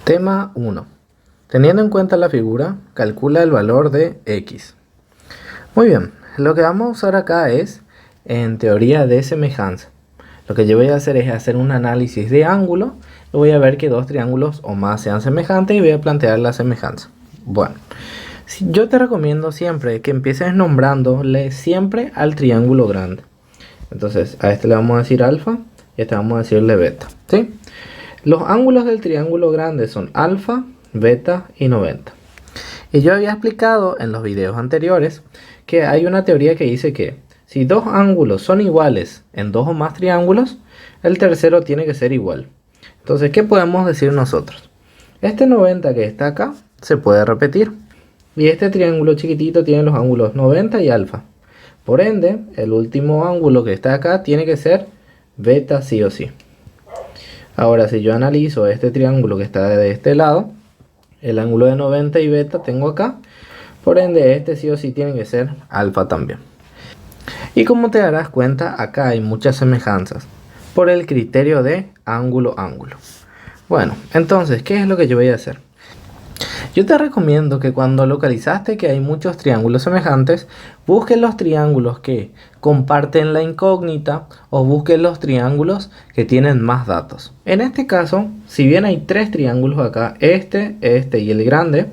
Tema 1. Teniendo en cuenta la figura, calcula el valor de x. Muy bien, lo que vamos a usar acá es en teoría de semejanza. Lo que yo voy a hacer es hacer un análisis de ángulo. Voy a ver que dos triángulos o más sean semejantes y voy a plantear la semejanza. Bueno, yo te recomiendo siempre que empieces nombrándole siempre al triángulo grande. Entonces a este le vamos a decir alfa y a este vamos a decirle beta, ¿sí? Los ángulos del triángulo grande son alfa, beta y 90. Y yo había explicado en los videos anteriores que hay una teoría que dice que si dos ángulos son iguales en dos o más triángulos, el tercero tiene que ser igual. Entonces, ¿qué podemos decir nosotros? Este 90 que está acá se puede repetir. Y este triángulo chiquitito tiene los ángulos 90 y alfa. Por ende, el último ángulo que está acá tiene que ser beta sí o sí. Ahora, si yo analizo este triángulo que está de este lado, el ángulo de 90 y beta tengo acá. Por ende, este sí o sí tiene que ser alfa también. Y como te darás cuenta, acá hay muchas semejanzas por el criterio de ángulo-ángulo. Bueno, entonces, ¿qué es lo que yo voy a hacer? Yo te recomiendo que cuando localizaste que hay muchos triángulos semejantes, busques los triángulos que comparten la incógnita o busques los triángulos que tienen más datos. En este caso, si bien hay tres triángulos acá, este y el grande,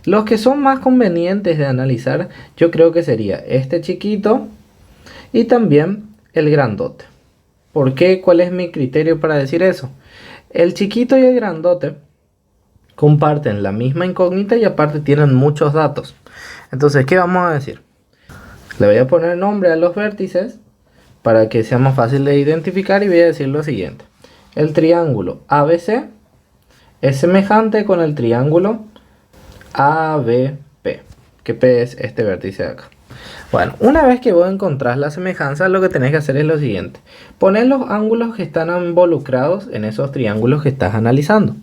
los que son más convenientes de analizar yo creo que sería este chiquito y también el grandote. ¿Por qué? ¿Cuál es mi criterio para decir eso? El chiquito y el grandote comparten la misma incógnita y aparte tienen muchos datos. Entonces, ¿qué vamos a decir? Le voy a poner nombre a los vértices para que sea más fácil de identificar y voy a decir lo siguiente. El triángulo ABC es semejante con el triángulo ABP, que P es este vértice de acá. Bueno, una vez que vos encontrás la semejanza, lo que tenés que hacer es lo siguiente. Poner los ángulos que están involucrados en esos triángulos que estás analizando.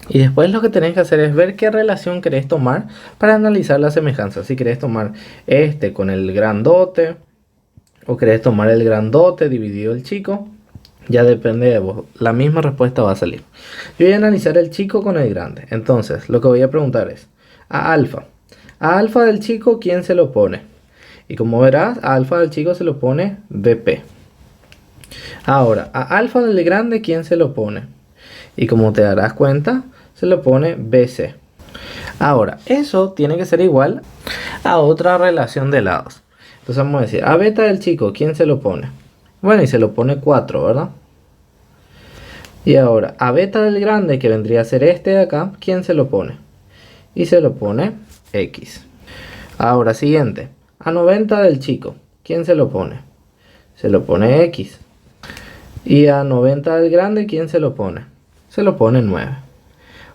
Y después lo que tenés que hacer es ver qué relación querés tomar para analizar la semejanza. Si querés tomar este con el grandote o querés tomar el grandote dividido el chico, ya depende de vos. La misma respuesta va a salir. Yo voy a analizar el chico con el grande. Entonces lo que voy a preguntar es a alfa del chico, ¿quién se lo pone? Y como verás, a alfa del chico se lo pone BP. Ahora, a alfa del grande, ¿quién se lo pone? Y como te darás cuenta, se le pone BC. Ahora, eso tiene que ser igual a otra relación de lados. Entonces vamos a decir, a beta del chico, ¿quién se lo pone? Bueno, y se lo pone 4, ¿verdad? Y ahora, a beta del grande, que vendría a ser este de acá, ¿quién se lo pone? Y se lo pone X. Ahora, siguiente, a 90 del chico, ¿quién se lo pone? Se lo pone X. Y a 90 del grande, ¿quién se lo pone? Se lo pone 9.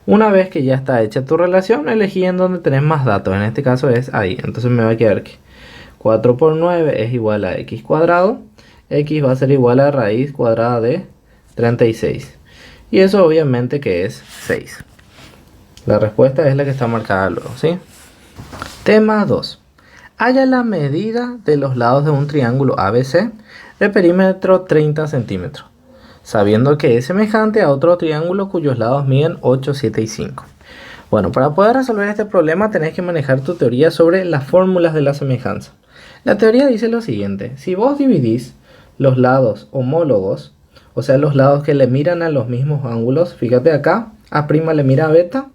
Una vez que ya está hecha tu relación, elegí en donde tenés más datos. En este caso es ahí. Entonces me va a quedar que 4 por 9 es igual a x cuadrado. X va a ser igual a raíz cuadrada de 36. Y eso obviamente que es 6. La respuesta es la que está marcada luego, ¿sí? Tema 2. Halla la medida de los lados de un triángulo ABC de perímetro 30 centímetros. Sabiendo que es semejante a otro triángulo cuyos lados miden 8, 7 y 5. Bueno, para poder resolver este problema tenés que manejar tu teoría sobre las fórmulas de la semejanza. La teoría dice lo siguiente: si vos dividís los lados homólogos, o sea, los lados que le miran a los mismos ángulos, fíjate acá, A' le mira a beta,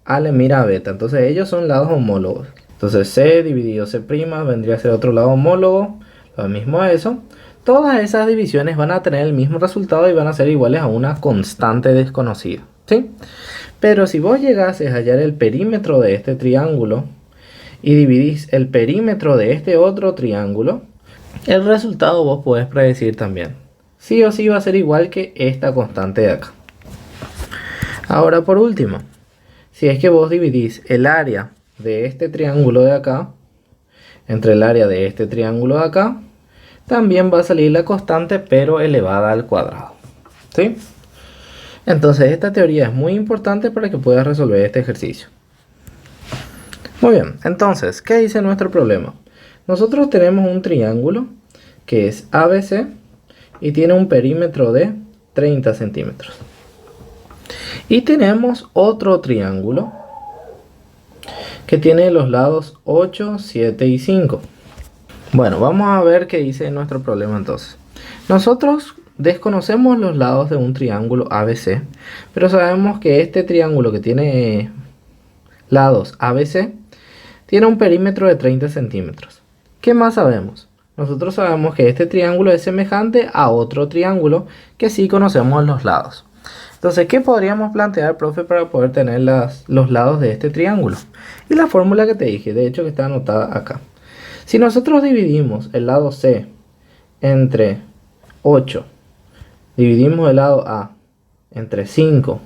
A le mira a beta, entonces ellos son lados homólogos. Entonces C dividido C' vendría a ser otro lado homólogo, lo mismo a eso. Todas esas divisiones van a tener el mismo resultado y van a ser iguales a una constante desconocida, ¿sí? Pero si vos llegases a hallar el perímetro de este triángulo y dividís el perímetro de este otro triángulo, el resultado vos podés predecir también. Sí o sí va a ser igual que esta constante de acá. Ahora, por último, si es que vos dividís el área de este triángulo de acá entre el área de este triángulo de acá, también va a salir la constante pero elevada al cuadrado, ¿sí? Entonces esta teoría es muy importante para que puedas resolver este ejercicio. Muy bien, entonces, ¿qué dice nuestro problema? Nosotros tenemos un triángulo que es ABC y tiene un perímetro de 30 centímetros. Y tenemos otro triángulo que tiene los lados 8, 7 y 5. Bueno, vamos a ver qué dice nuestro problema entonces. Nosotros desconocemos los lados de un triángulo ABC, pero sabemos que este triángulo que tiene lados ABC tiene un perímetro de 30 centímetros. ¿Qué más sabemos? Nosotros sabemos que este triángulo es semejante a otro triángulo que sí conocemos los lados. Entonces, ¿qué podríamos plantear, profe, para poder tener los lados de este triángulo? Y la fórmula que te dije, de hecho que está anotada acá. Si nosotros dividimos el lado C entre 8, dividimos el lado A entre 5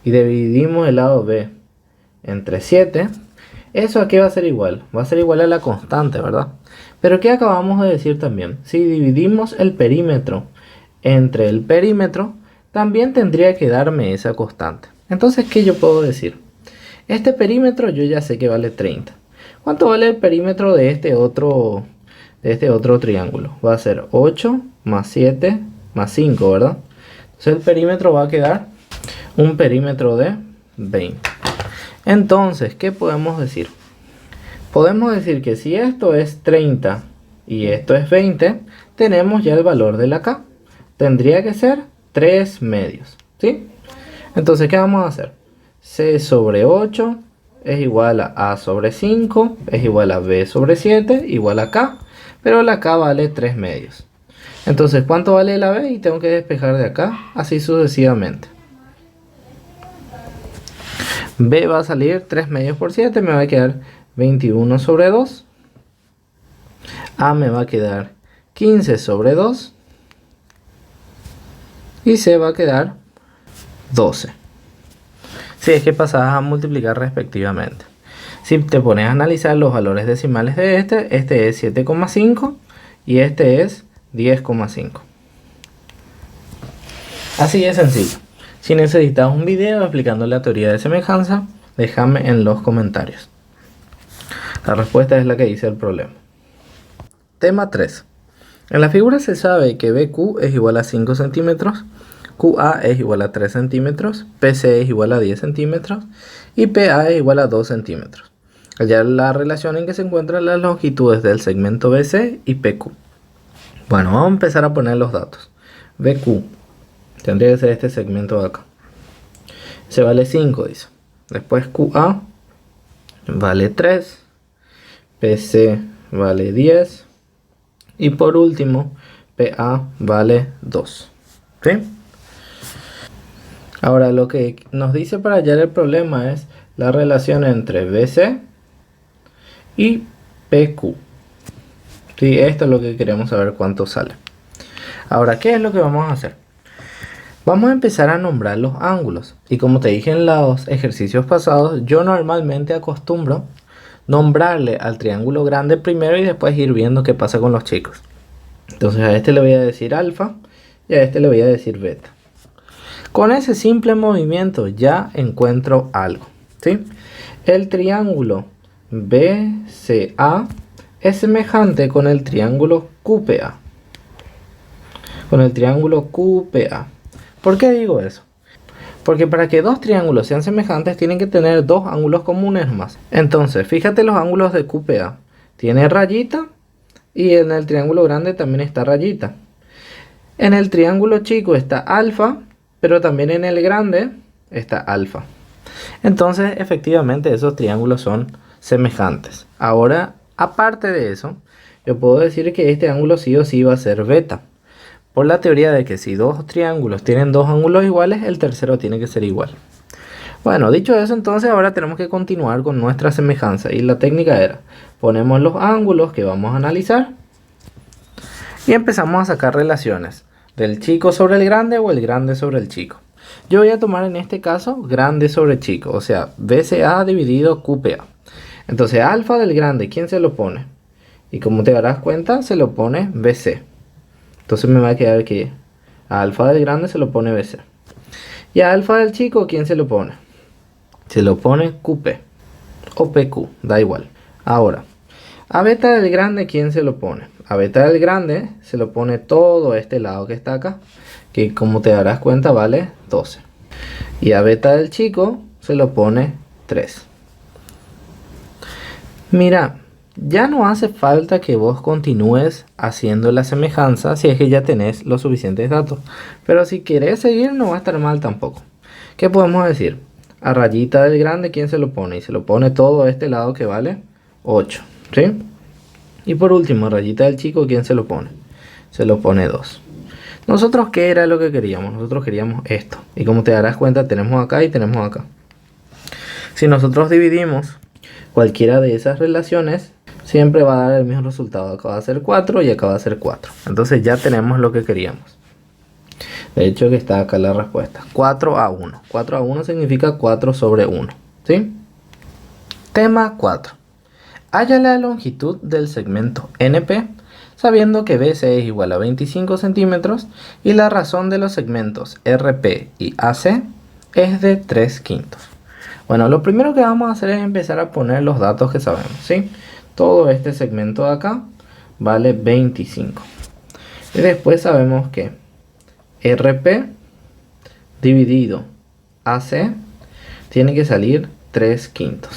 y dividimos el lado B entre 7, ¿eso a qué va a ser igual? Va a ser igual a la constante, ¿verdad? Pero ¿qué acabamos de decir también? Si dividimos el perímetro entre el perímetro, también tendría que darme esa constante. Entonces, ¿qué yo puedo decir? Este perímetro yo ya sé que vale 30. ¿Cuánto vale el perímetro de este otro triángulo? Va a ser 8 más 7 más 5, ¿verdad? Entonces el perímetro va a quedar un perímetro de 20. Entonces, ¿qué podemos decir? Podemos decir que si esto es 30 y esto es 20, tenemos ya el valor de la K. Tendría que ser 3 medios, ¿sí? Entonces, ¿qué vamos a hacer? C sobre 8 es igual a A sobre 5, es igual a B sobre 7, igual a K, pero la K vale 3 medios. Entonces, ¿cuánto vale la B? Y tengo que despejar de acá, así sucesivamente. B va a salir 3 medios por 7, me va a quedar 21 sobre 2. A me va a quedar 15 sobre 2. Y C va a quedar 12. Si es que pasas a multiplicar respectivamente. Si te pones a analizar los valores decimales de este es 7,5 y este es 10,5. Así de sencillo. Si necesitas un video explicando la teoría de semejanza, déjame en los comentarios. La respuesta es la que dice el problema. Tema 3. En la figura se sabe que BQ es igual a 5 centímetros, QA es igual a 3 centímetros, PC es igual a 10 centímetros y PA es igual a 2 centímetros. Hallar la relación en que se encuentran las longitudes del segmento BC y PQ. Bueno, vamos a empezar a poner los datos. BQ tendría que ser este segmento de acá. Se vale 5, dice. Después QA vale 3, PC vale 10 y por último PA vale 2. ¿Sí? Ahora lo que nos dice para hallar el problema es la relación entre BC y PQ. ¿Sí? Esto es lo que queremos saber cuánto sale. Ahora, ¿qué es lo que vamos a hacer? Vamos a empezar a nombrar los ángulos. Y como te dije en los ejercicios pasados, yo normalmente acostumbro nombrarle al triángulo grande primero y después ir viendo qué pasa con los chicos. Entonces a este le voy a decir alfa y a este le voy a decir beta. Con ese simple movimiento ya encuentro algo, ¿sí? El triángulo BCA es semejante con el triángulo QPA. Con el triángulo QPA. ¿Por qué digo eso? Porque para que dos triángulos sean semejantes tienen que tener dos ángulos comunes más. Entonces, fíjate los ángulos de QPA. Tiene rayita y en el triángulo grande también está rayita. En el triángulo chico está alfa, pero también en el grande está alfa. Entonces, efectivamente, esos triángulos son semejantes. Ahora, aparte de eso, yo puedo decir que este ángulo sí o sí va a ser beta. Por la teoría de que si dos triángulos tienen dos ángulos iguales, el tercero tiene que ser igual. Bueno, dicho eso, entonces ahora tenemos que continuar con nuestra semejanza. Y la técnica era, ponemos los ángulos que vamos a analizar y empezamos a sacar relaciones del chico sobre el grande o el grande sobre el chico. Yo voy a tomar en este caso grande sobre chico, o sea, BCA dividido QPA. Entonces alfa del grande, ¿quién se lo pone? Y como te darás cuenta, se lo pone BC. Entonces me va a quedar que a alfa del grande se lo pone BC. Y a alfa del chico, ¿quién se lo pone? Se lo pone QP o PQ, da igual. Ahora, a beta del grande, ¿quién se lo pone? A beta del grande se lo pone todo este lado que está acá, que como te darás cuenta vale 12. Y a beta del chico se lo pone 3. Mira, ya no hace falta que vos continúes haciendo la semejanza si es que ya tenés los suficientes datos. Pero si querés seguir no va a estar mal tampoco. ¿Qué podemos decir? A rayita del grande, ¿quién se lo pone? Y se lo pone todo a este lado que vale 8, ¿sí? Y por último, a rayita del chico, ¿quién se lo pone? Se lo pone 2. Nosotros, ¿qué era lo que queríamos? Nosotros queríamos esto. Y como te darás cuenta, tenemos acá y tenemos acá. Si nosotros dividimos cualquiera de esas relaciones, siempre va a dar el mismo resultado. Acá va a ser 4 y acá va a ser 4. Entonces ya tenemos lo que queríamos. De hecho, que está acá la respuesta. 4 a 1. 4 a 1 significa 4 sobre 1. ¿Sí? Tema 4. Halla la longitud del segmento NP, sabiendo que BC es igual a 25 centímetros y la razón de los segmentos RP y AC es de 3/5. Bueno, lo primero que vamos a hacer es empezar a poner los datos que sabemos, ¿sí? Todo este segmento de acá vale 25. Y después sabemos que RP dividido AC tiene que salir 3/5.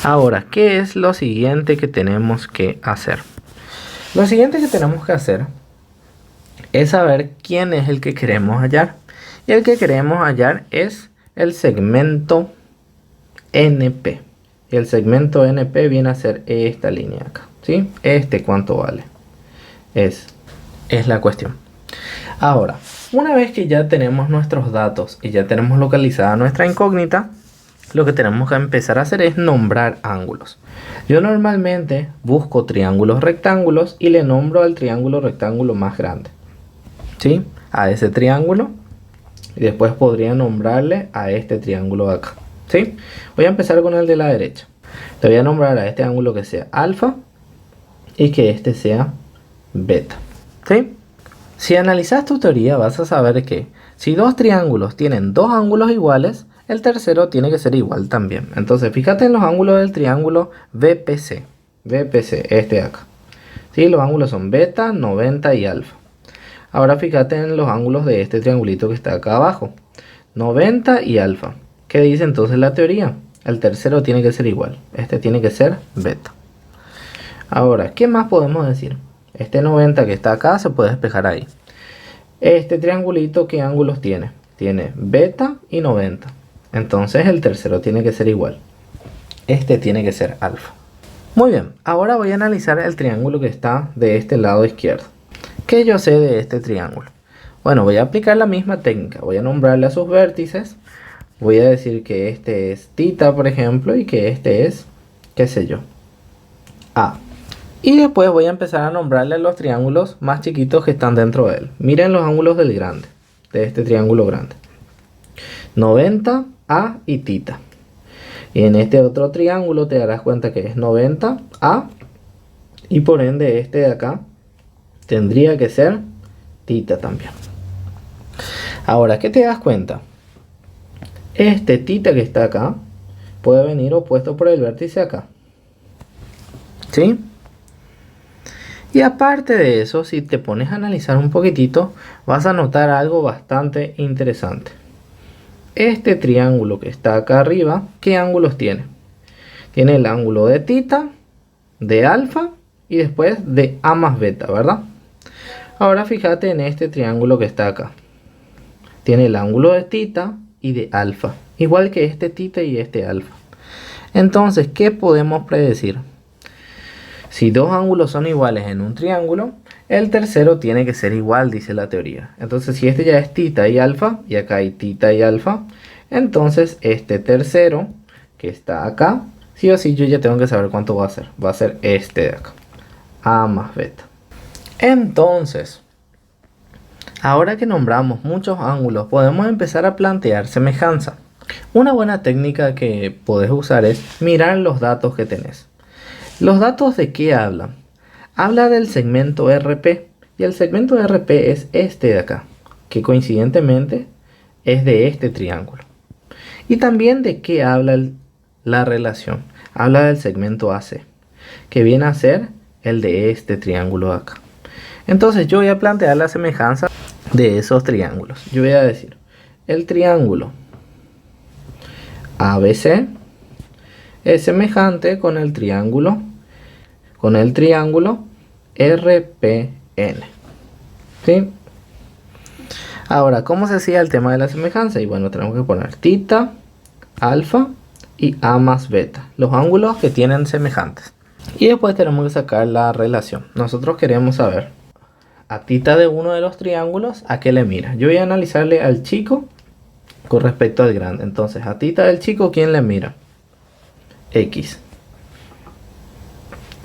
Ahora, ¿qué es lo siguiente que tenemos que hacer? Lo siguiente que tenemos que hacer es saber quién es el que queremos hallar. Y el que queremos hallar es el segmento NP. Y el segmento NP viene a ser esta línea acá, ¿sí? ¿Cuánto vale? Es la cuestión. Ahora, una vez que ya tenemos nuestros datos y ya tenemos localizada nuestra incógnita, lo que tenemos que empezar a hacer es nombrar ángulos. Yo normalmente busco triángulos rectángulos y le nombro al triángulo rectángulo más grande, ¿sí? A ese triángulo. Y después podría nombrarle a este triángulo de acá, ¿sí? Voy a empezar con el de la derecha. Le voy a nombrar a este ángulo que sea alfa y que este sea beta, ¿sí? Si analizas tu teoría vas a saber que si dos triángulos tienen dos ángulos iguales, el tercero tiene que ser igual también. Entonces fíjate en los ángulos del triángulo VPC. VPC, este de acá. ¿Sí? Los ángulos son beta, 90 y alfa. Ahora fíjate en los ángulos de este triangulito que está acá abajo. 90 y alfa. ¿Qué dice entonces la teoría? El tercero tiene que ser igual. Este tiene que ser beta. Ahora, ¿qué más podemos decir? Este 90 que está acá se puede despejar ahí. Este triangulito, ¿qué ángulos tiene? Tiene beta y 90. Entonces el tercero tiene que ser igual. Este tiene que ser alfa. Muy bien, ahora voy a analizar el triángulo que está de este lado izquierdo. ¿Qué yo sé de este triángulo? Bueno, voy a aplicar la misma técnica. Voy a nombrarle a sus vértices. Voy a decir que este es tita, por ejemplo, y que este es, qué sé yo, A. Y después voy a empezar a nombrarle a los triángulos más chiquitos que están dentro de él. Miren los ángulos del grande, de este triángulo grande. 90, A y tita. Y en este otro triángulo te darás cuenta que es 90, A. Y por ende este de acá tendría que ser tita también. Ahora, ¿qué te das cuenta? Este tita que está acá puede venir opuesto por el vértice acá, ¿sí? Y aparte de eso, si te pones a analizar un poquitito, vas a notar algo bastante interesante. Este triángulo que está acá arriba, ¿qué ángulos tiene? Tiene el ángulo de tita, de alfa y después de A más beta, ¿verdad? Ahora fíjate en este triángulo que está acá. Tiene el ángulo de tita y de alfa, igual que este tita y este alfa. Entonces, ¿qué podemos predecir? Si dos ángulos son iguales en un triángulo, el tercero tiene que ser igual, dice la teoría. Entonces, si este ya es tita y alfa, y acá hay tita y alfa, entonces este tercero que está acá, sí o sí yo ya tengo que saber cuánto va a ser. Va a ser este de acá, A más beta. Entonces, ahora que nombramos muchos ángulos, podemos empezar a plantear semejanza. Una buena técnica que podés usar es mirar los datos que tenés. ¿Los datos de qué hablan? Habla del segmento RP. Y el segmento RP es este de acá, que coincidentemente es de este triángulo. Y también de qué habla la relación. Habla del segmento AC, que viene a ser el de este triángulo de acá. Entonces yo voy a plantear la semejanza de esos triángulos. Yo voy a decir, el triángulo ABC es semejante con el triángulo RPN. ¿Sí? Ahora, ¿cómo se hacía el tema de la semejanza? Y bueno, tenemos que poner tita, alfa y A más beta, los ángulos que tienen semejantes. Y después tenemos que sacar la relación. Nosotros queremos saber a tita de uno de los triángulos a qué le mira. Yo voy a analizarle al chico con respecto al grande. Entonces, a tita del chico, ¿quién le mira? X.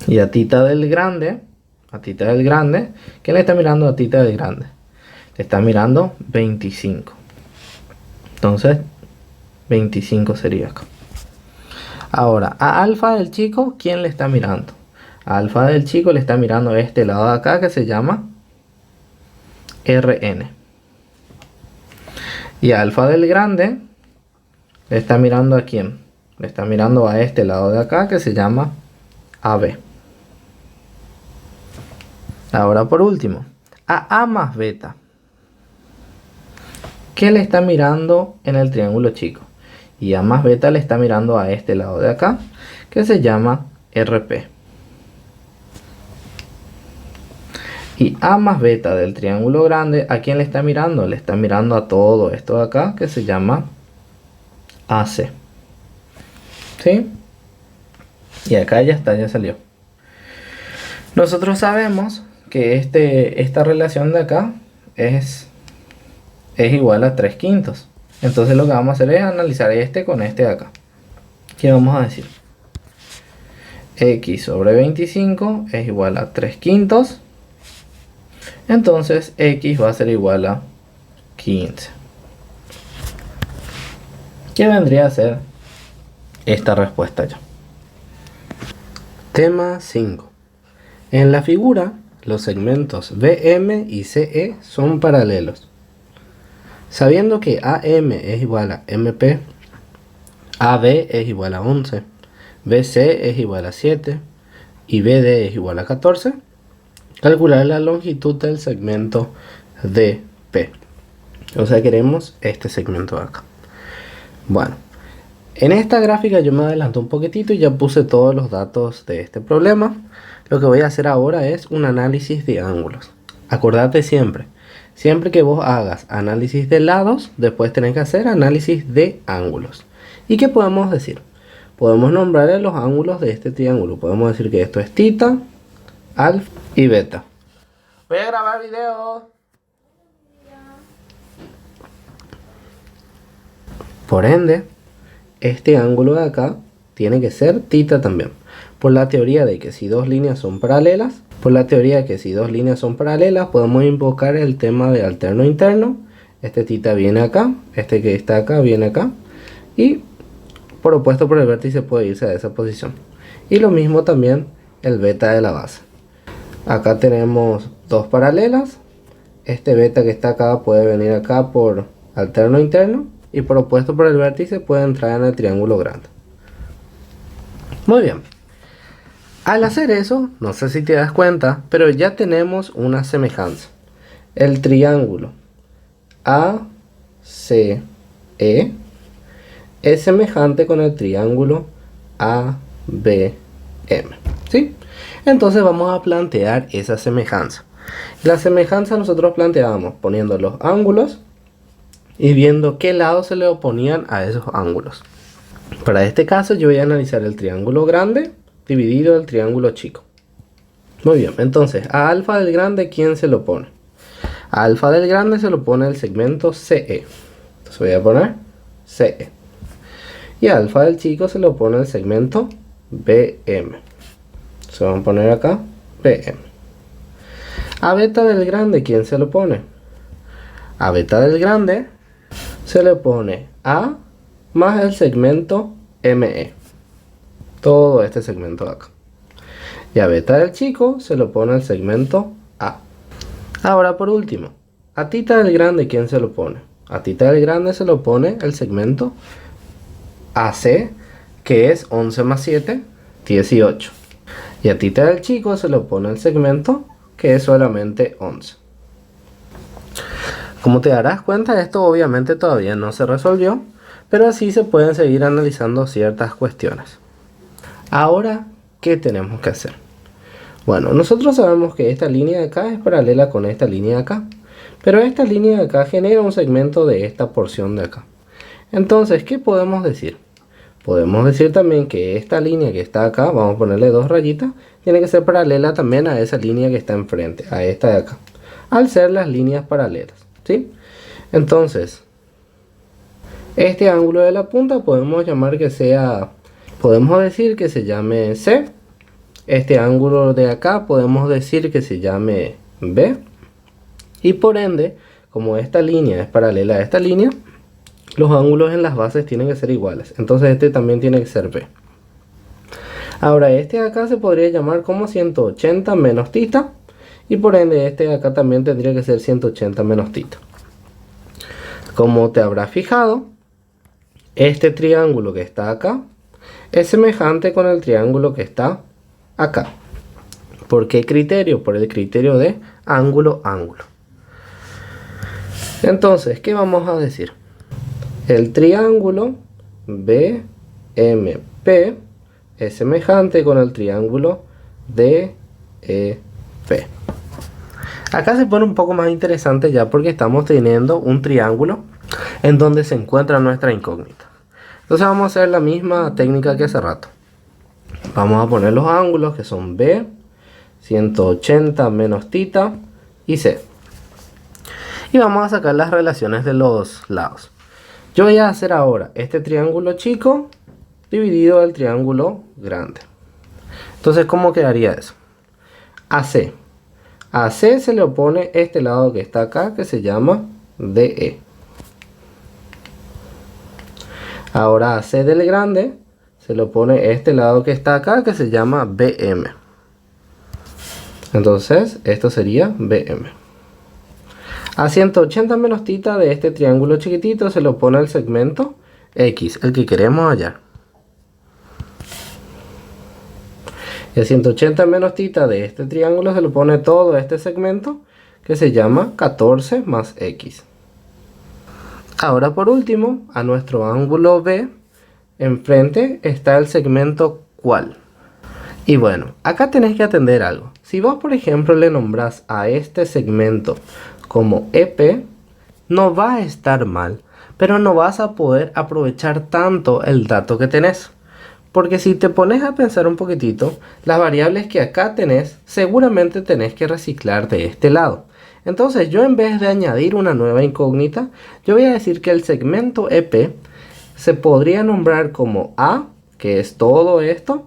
Y a tita del grande, ¿quién le está mirando a tita del grande? Le está mirando 25. Entonces, 25 sería acá. Ahora, a alfa del chico, ¿quién le está mirando? A alfa del chico le está mirando este lado de acá que se llama RN. Y a alfa del grande le está mirando a quién? Le está mirando a este lado de acá que se llama AB. Ahora por último, a A más beta, ¿qué le está mirando en el triángulo chico? Y A más beta le está mirando a este lado de acá que se llama RP. Y A más beta del triángulo grande, ¿a quién le está mirando? Le está mirando a todo esto de acá que se llama AC. ¿Sí? Y acá ya está, ya salió. Nosotros sabemos que esta relación de acá es igual a 3/5. Entonces lo que vamos a hacer es analizar este con este de acá. ¿Qué vamos a decir? X sobre 25 es igual a 3/5. Entonces X va a ser igual a 15. ¿Qué vendría a ser esta respuesta ya? Tema 5. En la figura, los segmentos BM y CE son paralelos. Sabiendo que AM es igual a MP, AB es igual a 11, BC es igual a 7 y BD es igual a 14, calcular la longitud del segmento DP. O sea, queremos este segmento de acá. Bueno, en esta gráfica yo me adelanto un poquitito y ya puse todos los datos de este problema. Lo que voy a hacer ahora es un análisis de ángulos. Acordate siempre que vos hagas análisis de lados, después tenés que hacer análisis de ángulos. ¿Y qué podemos decir? Podemos nombrar los ángulos de este triángulo. Podemos decir que esto es tita, alfa y beta. Voy a grabar video. Por ende, este ángulo de acá tiene que ser tita también. Por la teoría de que si dos líneas son paralelas, podemos invocar el tema de alterno interno. Este tita viene acá, este que está acá viene acá. Y por opuesto por el vértice puede irse a esa posición. Y lo mismo también el beta de la base. Acá tenemos dos paralelas. Este beta que está acá puede venir acá por alterno interno. Y por opuesto por el vértice puede entrar en el triángulo grande. Muy bien. Al hacer eso, no sé si te das cuenta, pero ya tenemos una semejanza. El triángulo ACE es semejante con el triángulo ABM. ¿Sí? Entonces vamos a plantear esa semejanza. La semejanza nosotros planteábamos poniendo los ángulos y viendo qué lados se le oponían a esos ángulos. Para este caso yo voy a analizar el triángulo grande dividido el triángulo chico. Muy bien, entonces a alfa del grande, ¿quién se lo pone? A alfa del grande se lo pone el segmento CE. Entonces voy a poner CE. Y a alfa del chico se lo pone el segmento BM. Se van a poner acá BM. A beta del grande, ¿quién se lo pone? A beta del grande se le pone A más el segmento ME. Todo este segmento de acá. Y a beta del chico se lo pone el segmento A. Ahora por último, a tita del grande, ¿quién se lo pone? A tita del grande se lo pone el segmento AC, que es 11 más 7, 18. Y a tita del chico se lo pone el segmento que es solamente 11. Como te darás cuenta, esto obviamente todavía no se resolvió, pero así se pueden seguir analizando ciertas cuestiones. Ahora, ¿qué tenemos que hacer? Bueno, nosotros sabemos que esta línea de acá es paralela con esta línea de acá, pero esta línea de acá genera un segmento de esta porción de acá. Entonces, ¿qué podemos decir? Podemos decir también que esta línea que está acá, vamos a ponerle dos rayitas, tiene que ser paralela también a esa línea que está enfrente, a esta de acá, al ser las líneas paralelas, ¿sí? Entonces, este ángulo de la punta podemos decir que se llame C. Este ángulo de acá podemos decir que se llame B. Y por ende, como esta línea es paralela a esta línea, los ángulos en las bases tienen que ser iguales. Entonces este también tiene que ser B. Ahora este de acá se podría llamar como 180 menos θ. Y por ende este de acá también tendría que ser 180 menos θ. Como te habrás fijado, este triángulo que está acá es semejante con el triángulo que está acá. ¿Por qué criterio? Por el criterio de ángulo-ángulo. Entonces, ¿qué vamos a decir? El triángulo BMP es semejante con el triángulo DEP. Acá se pone un poco más interesante ya porque estamos teniendo un triángulo en donde se encuentra nuestra incógnita. Entonces vamos a hacer la misma técnica que hace rato. Vamos a poner los ángulos que son B, 180 menos θ y C. Y vamos a sacar las relaciones de los lados. Yo voy a hacer ahora este triángulo chico dividido el triángulo grande. Entonces, ¿cómo quedaría eso? AC. A C se le opone este lado que está acá, que se llama DE. Ahora a C del grande se le opone este lado que está acá, que se llama BM. Entonces, esto sería BM. A 180 menos θ de este triángulo chiquitito se le opone el segmento X, el que queremos hallar. Y a 180 menos θ de este triángulo se le opone todo este segmento que se llama 14 más X. Ahora por último, a nuestro ángulo B, enfrente está el segmento ¿cuál? Y bueno, acá tenés que atender algo. Si vos por ejemplo le nombrás a este segmento como EP, no va a estar mal, pero no vas a poder aprovechar tanto el dato que tenés. Porque si te pones a pensar un poquitito, las variables que acá tenés, seguramente tenés que reciclar de este lado. Entonces yo en vez de añadir una nueva incógnita, yo voy a decir que el segmento EP se podría nombrar como A, que es todo esto,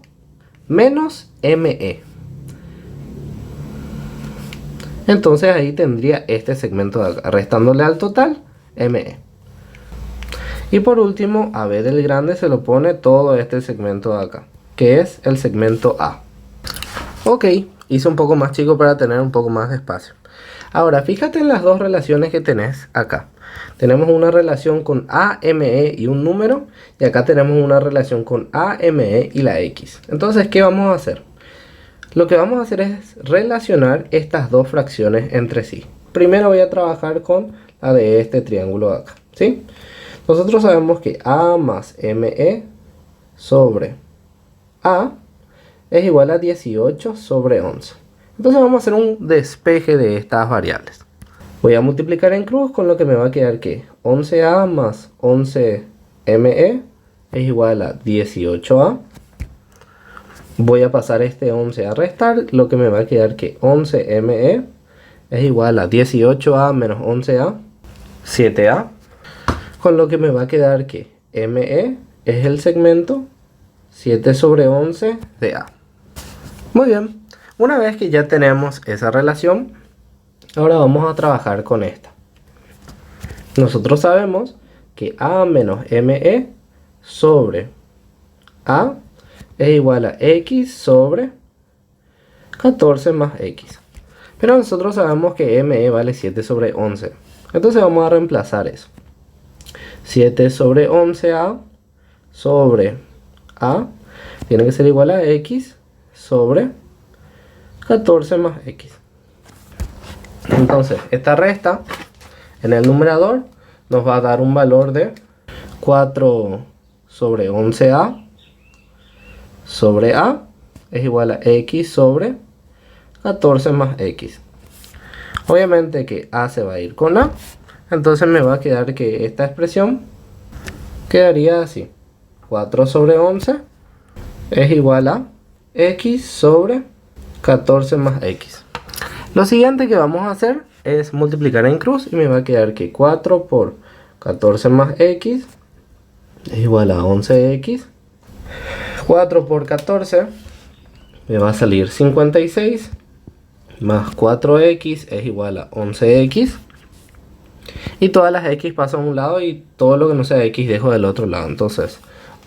menos ME. Entonces ahí tendría este segmento de acá, restándole al total ME. Y por último, a B del grande se lo pone todo este segmento de acá, que es el segmento A. Ok, hice un poco más chico para tener un poco más de espacio. Ahora, fíjate en las dos relaciones que tenés acá. Tenemos una relación con AME y un número, y acá tenemos una relación con AME y la X. Entonces, ¿qué vamos a hacer? Lo que vamos a hacer es relacionar estas dos fracciones entre sí. Primero voy a trabajar con la de este triángulo de acá, ¿sí? Nosotros sabemos que A más ME sobre A es igual a 18 sobre 11. Entonces vamos a hacer un despeje de estas variables. Voy a multiplicar en cruz con lo que me va a quedar que 11A más 11ME es igual a 18A. Voy a pasar este 11 a restar, lo que me va a quedar que 11ME es igual a 18A menos 11A, 7A. Con lo que me va a quedar que ME es el segmento 7 sobre 11 de A. Muy bien, una vez que ya tenemos esa relación, ahora vamos a trabajar con esta. Nosotros sabemos que A menos ME sobre A es igual a X sobre 14 más X. Pero nosotros sabemos que ME vale 7 sobre 11. Entonces vamos a reemplazar eso. 7 sobre 11A sobre A tiene que ser igual a X sobre 14 más X. Entonces, esta resta En el numerador nos va a dar un valor de 4 sobre 11a sobre a es igual a x sobre 14 más x. Obviamente que a se va a ir con a, entonces me va a quedar que esta expresión quedaría así: 4 sobre 11 es igual a x sobre 14 más x. Lo siguiente que vamos a hacer es multiplicar en cruz y me va a quedar que 4 por 14 más x es igual a 11x. 4 por 14 me va a salir 56 más 4x es igual a 11x. Y todas las x pasan a un lado y todo lo que no sea x dejo del otro lado. Entonces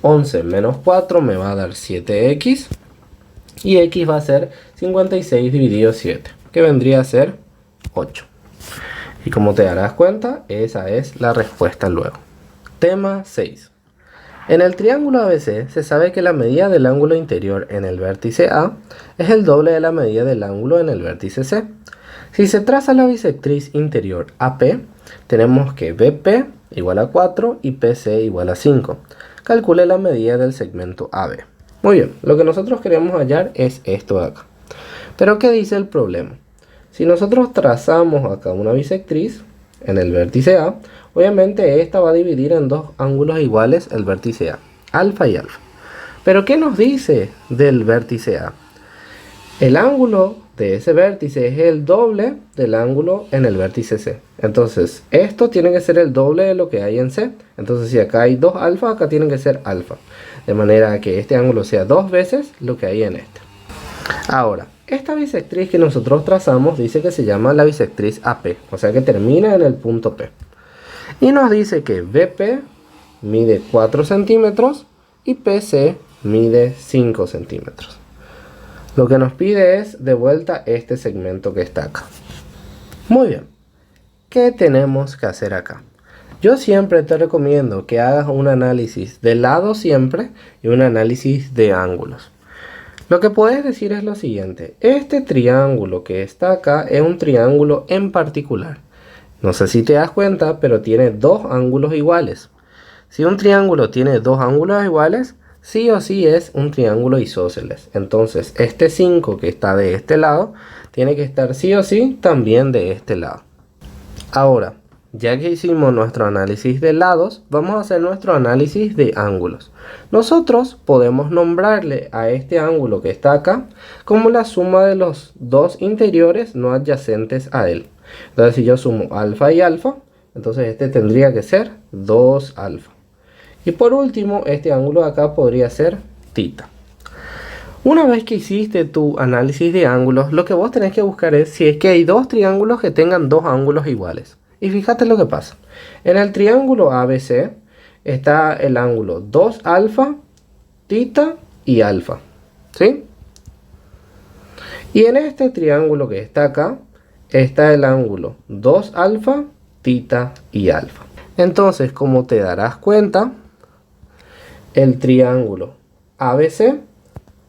11 menos 4 me va a dar 7x. Y x va a ser 56 dividido 7, que vendría a ser 8. Y como te darás cuenta, esa es la respuesta luego. Tema 6. En el triángulo ABC se sabe que la medida del ángulo interior en el vértice A es el doble de la medida del ángulo en el vértice C. Si se traza la bisectriz interior AP, tenemos que BP igual a 4 y PC igual a 5. Calcule la medida del segmento AB. Muy bien, lo que nosotros queremos hallar es esto de acá. Pero ¿qué dice el problema? Si nosotros trazamos acá una bisectriz en el vértice A, obviamente esta va a dividir en dos ángulos iguales el vértice A, alfa y alfa. Pero ¿qué nos dice del vértice A? El ángulo de ese vértice es el doble del ángulo en el vértice C. Entonces, esto tiene que ser el doble de lo que hay en C. Entonces, si acá hay 2 alfa, acá tiene que ser alfa. De manera que este ángulo sea 2 veces lo que hay en este. Ahora, esta bisectriz que nosotros trazamos dice que se llama la bisectriz AP. O sea que termina en el punto P. Y nos dice que BP mide 4 centímetros y PC mide 5 centímetros. Lo que nos pide es de vuelta este segmento que está acá. Muy bien. ¿Qué tenemos que hacer acá? Yo siempre te recomiendo que hagas un análisis de lado siempre y un análisis de ángulos. Lo que puedes decir es lo siguiente. Este triángulo que está acá es un triángulo en particular. No sé si te das cuenta, pero tiene dos ángulos iguales. Si un triángulo tiene dos ángulos iguales, sí o sí es un triángulo isósceles. Entonces, este 5 que está de este lado, tiene que estar sí o sí también de este lado. Ahora, ya que hicimos nuestro análisis de lados, vamos a hacer nuestro análisis de ángulos. Nosotros podemos nombrarle a este ángulo que está acá como la suma de los dos interiores no adyacentes a él. Entonces, si yo sumo alfa y alfa, entonces este tendría que ser 2 alfa. Y por último, este ángulo de acá podría ser θ. Una vez que hiciste tu análisis de ángulos, lo que vos tenés que buscar es si es que hay dos triángulos que tengan dos ángulos iguales. Y fíjate lo que pasa. En el triángulo ABC está el ángulo 2 alfa, θ y alfa. ¿Sí? Y en este triángulo que está acá, está el ángulo 2 alfa, θ y alfa. Entonces, como te darás cuenta, el triángulo ABC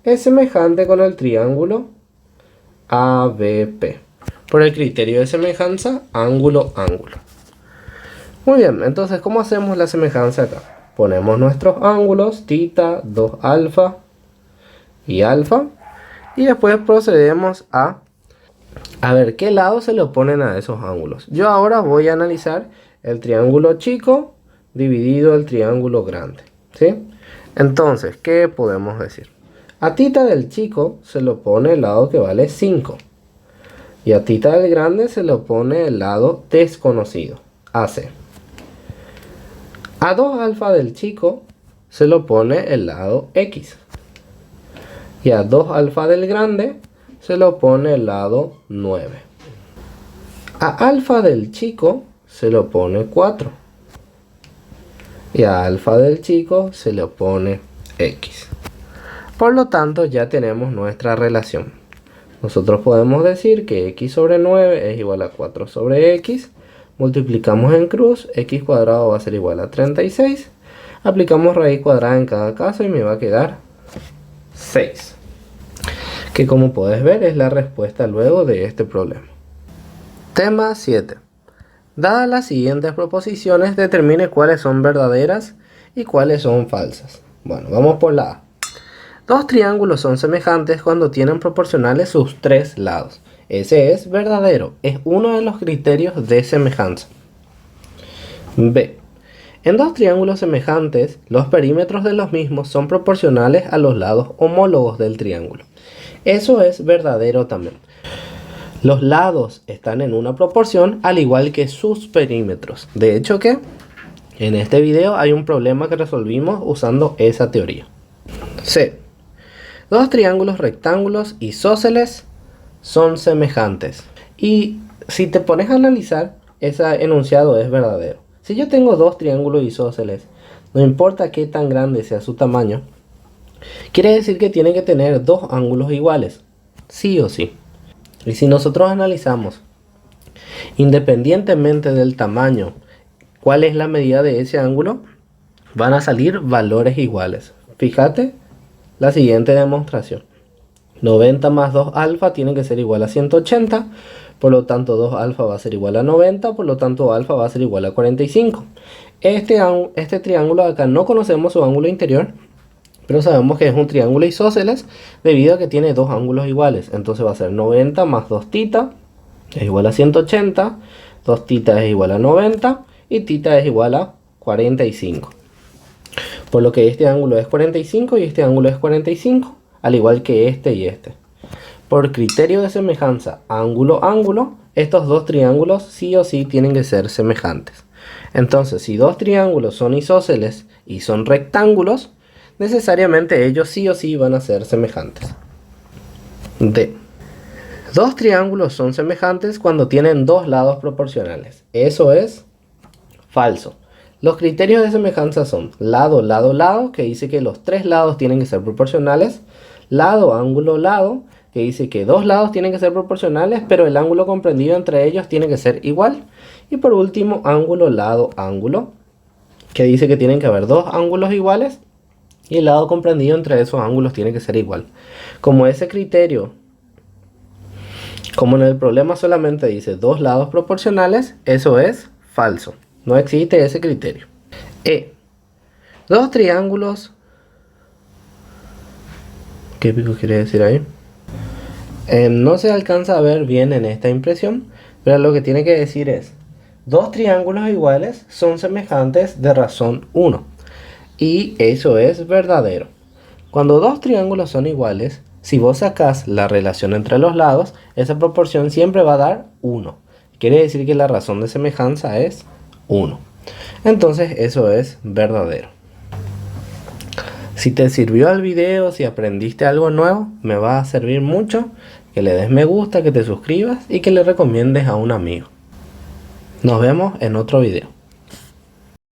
es semejante con el triángulo ABP. Por el criterio de semejanza, ángulo-ángulo. Muy bien, entonces, ¿cómo hacemos la semejanza acá? Ponemos nuestros ángulos, θ, 2 alfa y alfa. Y después procedemos a ver qué lado se le oponen a esos ángulos. Yo ahora voy a analizar el triángulo chico dividido el triángulo grande. ¿Sí? Entonces, ¿qué podemos decir? A θ del chico se le opone el lado que vale 5. Y a θ del grande se le opone el lado desconocido, AC. A 2 alfa del chico se le opone el lado X. Y a 2 alfa del grande se le opone el lado 9. A alfa del chico se le opone 4. Y a alfa del chico se le opone X. Por lo tanto, ya tenemos nuestra relación. Nosotros podemos decir que x sobre 9 es igual a 4 sobre x. Multiplicamos en cruz, x cuadrado va a ser igual a 36. Aplicamos raíz cuadrada en cada caso y me va a quedar 6. Que como puedes ver es la respuesta luego de este problema. Tema 7. Dadas las siguientes proposiciones, determine cuáles son verdaderas y cuáles son falsas. Bueno, vamos por la A. Dos triángulos son semejantes cuando tienen proporcionales sus tres lados. Ese es verdadero, es uno de los criterios de semejanza. B. En dos triángulos semejantes, los perímetros de los mismos son proporcionales a los lados homólogos del triángulo. Eso es verdadero también. Los lados están en una proporción al igual que sus perímetros. De hecho que en este video hay un problema que resolvimos usando esa teoría. C. Dos triángulos rectángulos isósceles son semejantes. Y si te pones a analizar, ese enunciado es verdadero. Si yo tengo dos triángulos isósceles, no importa qué tan grande sea su tamaño, quiere decir que tienen que tener dos ángulos iguales, sí o sí. Y si nosotros analizamos, independientemente del tamaño, cuál es la medida de ese ángulo, van a salir valores iguales. Fíjate la siguiente demostración. 90 más 2 alfa tiene que ser igual a 180, por lo tanto 2 alfa va a ser igual a 90, por lo tanto alfa va a ser igual a 45. Este triángulo de acá no conocemos su ángulo interior, pero sabemos que es un triángulo isósceles debido a que tiene dos ángulos iguales. Entonces va a ser 90 más 2 tita es igual a 180, 2 tita es igual a 90 y tita es igual a 45. Por lo que este ángulo es 45 y este ángulo es 45, al igual que este y este. Por criterio de semejanza ángulo-ángulo, estos dos triángulos sí o sí tienen que ser semejantes. Entonces, si dos triángulos son isósceles y son rectángulos, necesariamente ellos sí o sí van a ser semejantes. D. Dos triángulos son semejantes cuando tienen dos lados proporcionales. Eso es falso. Los criterios de semejanza son lado, lado, lado, que dice que los tres lados tienen que ser proporcionales. Lado, ángulo, lado, que dice que dos lados tienen que ser proporcionales, pero el ángulo comprendido entre ellos tiene que ser igual. Y por último, ángulo, lado, ángulo, que dice que tienen que haber dos ángulos iguales y el lado comprendido entre esos ángulos tiene que ser igual. Como ese criterio, como en el problema solamente dice dos lados proporcionales, eso es falso. No existe ese criterio. E. Dos triángulos. ¿Qué pico quiere decir ahí? No se alcanza a ver bien en esta impresión, pero lo que tiene que decir es: dos triángulos iguales son semejantes de razón 1. Y eso es verdadero. Cuando dos triángulos son iguales, si vos sacás la relación entre los lados, esa proporción siempre va a dar 1. Quiere decir que la razón de semejanza es 1. Entonces eso es verdadero. Si te sirvió el video, si aprendiste algo nuevo, me va a servir mucho que le des me gusta, que te suscribas y que le recomiendes a un amigo. Nos vemos en otro video.